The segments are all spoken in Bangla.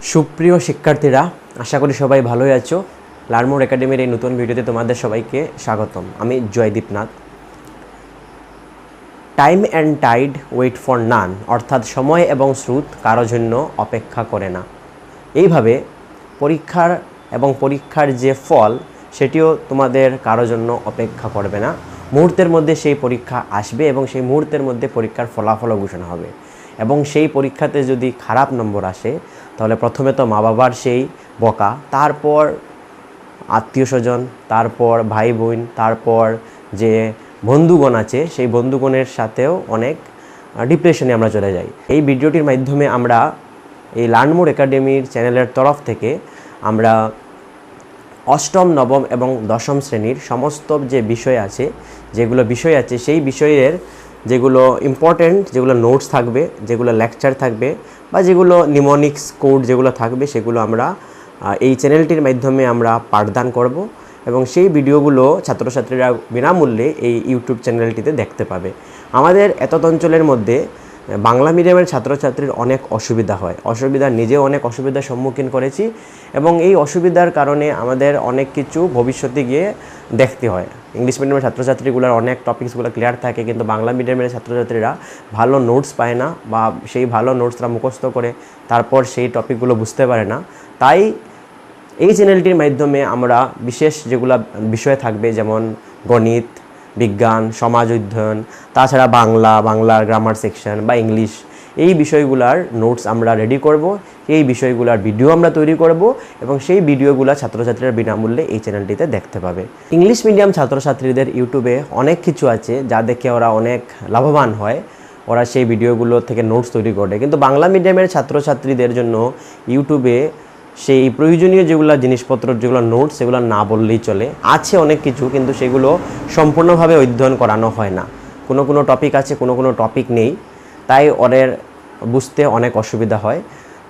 সুপ্রিয় শিক্ষার্থীরা, আশা করি সবাই ভালোই আছো। লার্নমোর একাডেমির এই নতুন ভিডিওতে তোমাদের সবাইকে স্বাগতম। আমি Joydeepnath. Time and tide wait for none, অর্থাৎ সময় এবং স্রোত কারো জন্য অপেক্ষা করে না। এইভাবে পরীক্ষার যে ফল সেটিও তোমাদের কারো জন্য অপেক্ষা করবে না। মুহূর্তের মধ্যে সেই পরীক্ষা আসবে এবং সেই মুহূর্তের মধ্যে পরীক্ষার ফলাফলও ঘোষণা হবে। এবং সেই পরীক্ষাতে যদি খারাপ নম্বর আসে তাহলে প্রথমে তো মা বাবার সেই বকা, তারপর আত্মীয় স্বজন, তারপর ভাই বোন, তারপর যে বন্ধুগণ আছে সেই বন্ধুগণের সাথেও অনেক ডিপ্রেশনে আমরা চলে যাই। এই ভিডিওটির মাধ্যমে আমরা এই লার্নমোর একাডেমির চ্যানেলের তরফ থেকে আমরা অষ্টম, নবম এবং দশম শ্রেণীর সমস্ত যে বিষয় আছে সেই বিষয়ের যেগুলো ইম্পর্ট্যান্ট, যেগুলো নোটস থাকবে, যেগুলো লেকচার থাকবে বা যেগুলো নিমোনিক্স কোড যেগুলো থাকবে সেগুলো আমরা এই চ্যানেলটির মাধ্যমে আমরা পাঠদান করব এবং সেই ভিডিওগুলো ছাত্রছাত্রীরা বিনামূল্যে এই ইউটিউব চ্যানেলটিতে দেখতে পাবে। আমাদের এতদ অঞ্চলের মধ্যে বাংলা মিডিয়ামের ছাত্রছাত্রীর অনেক নিজেও অনেক অসুবিধার সম্মুখীন করেছি এবং এই অসুবিধার কারণে আমাদের অনেক কিছু ভবিষ্যতে গিয়ে দেখতে হয়। ইংলিশ মিডিয়ামের ছাত্রছাত্রীগুলোর অনেক টপিকসগুলো ক্লিয়ার থাকে, কিন্তু বাংলা মিডিয়ামের ছাত্রছাত্রীরা ভালো নোটস পায় না বা সেই ভালো নোটসরা মুখস্থ করে তারপর সেই টপিকগুলো বুঝতে পারে না। তাই এই চ্যানেলটির মাধ্যমে আমরা বিশেষ যেগুলো বিষয় থাকবে, যেমন গণিত, বিজ্ঞান, সমাজ অধ্যয়ন, তাছাড়া বাংলার গ্রামার সেকশন বা ইংলিশ, এই বিষয়গুলোর নোটস আমরা রেডি করব, এই বিষয়গুলোর ভিডিও আমরা তৈরি করব এবং সেই ভিডিওগুলো ছাত্রছাত্রীরা বিনামূল্যে এই চ্যানেলটিতে দেখতে পাবে। ইংলিশ মিডিয়াম ছাত্রছাত্রীদের ইউটিউবে অনেক কিছু আছে যা দেখে ওরা অনেক লাভবান হয়, ওরা সেই ভিডিওগুলো থেকে নোটস তৈরি করে। কিন্তু বাংলা মিডিয়ামের ছাত্রছাত্রীদের জন্য ইউটিউবে সেই প্রয়োজনীয় যেগুলো জিনিসপত্র, যেগুলো নোটস, সেগুলো না বললেই চলে। আছে অনেক কিছু, কিন্তু সেগুলো সম্পূর্ণভাবে অধ্যয়ন করানো হয় না। কোনো টপিক আছে, কোনো টপিক নেই, তাই ওদের বুঝতে অনেক অসুবিধা হয়।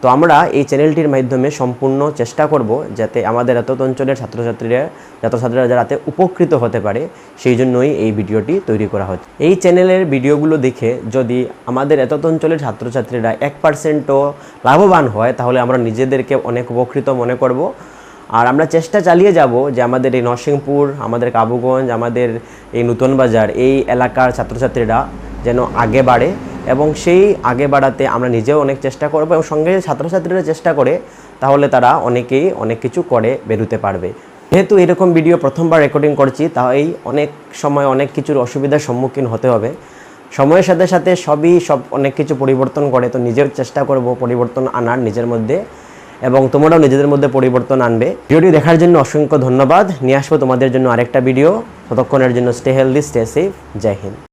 তো আমরা এই চ্যানেলটির মাধ্যমে সম্পূর্ণ চেষ্টা করব যাতে আমাদের এতদ অঞ্চলের ছাত্রছাত্রীরা যাতে উপকৃত হতে পারে, সেই জন্যই এই ভিডিওটি তৈরি করা হচ্ছে। এই চ্যানেলের ভিডিওগুলো দেখে যদি আমাদের এতদ অঞ্চলের ছাত্রছাত্রীরা 1%ও লাভবান হয় তাহলে আমরা নিজেদেরকে অনেক উপকৃত মনে করব। আর আমরা চেষ্টা চালিয়ে যাব যে আমাদের এই নরসিংপুর, আমাদের কাবুগঞ্জ, আমাদের এই নতুন বাজার, এই এলাকার ছাত্রছাত্রীরা যেন আগে বাড়ে এবং সেই আগে বাড়াতে আমরা নিজেও অনেক চেষ্টা করব এবং সঙ্গে ছাত্রছাত্রীরা চেষ্টা করে তাহলে তারা অনেকেই অনেক কিছু করে বেরোতে পারবে। যেহেতু এরকম ভিডিও প্রথমবার রেকর্ডিং করছি, তাই অনেক সময় অনেক কিছুর অসুবিধার সম্মুখীন হতে হবে। সময়ের সাথে সাথে সব অনেক কিছু পরিবর্তন করে, তো নিজের চেষ্টা করব পরিবর্তন আনার নিজের মধ্যে এবং তোমরাও নিজেদের মধ্যে পরিবর্তন আনবে। ভিডিওটি দেখার জন্য অসংখ্য ধন্যবাদ। নিয়ে আসবো তোমাদের জন্য আরেকটা ভিডিও। ততক্ষণের জন্য স্টে হেলদি, স্টে সেফ। জয় হিন্দ।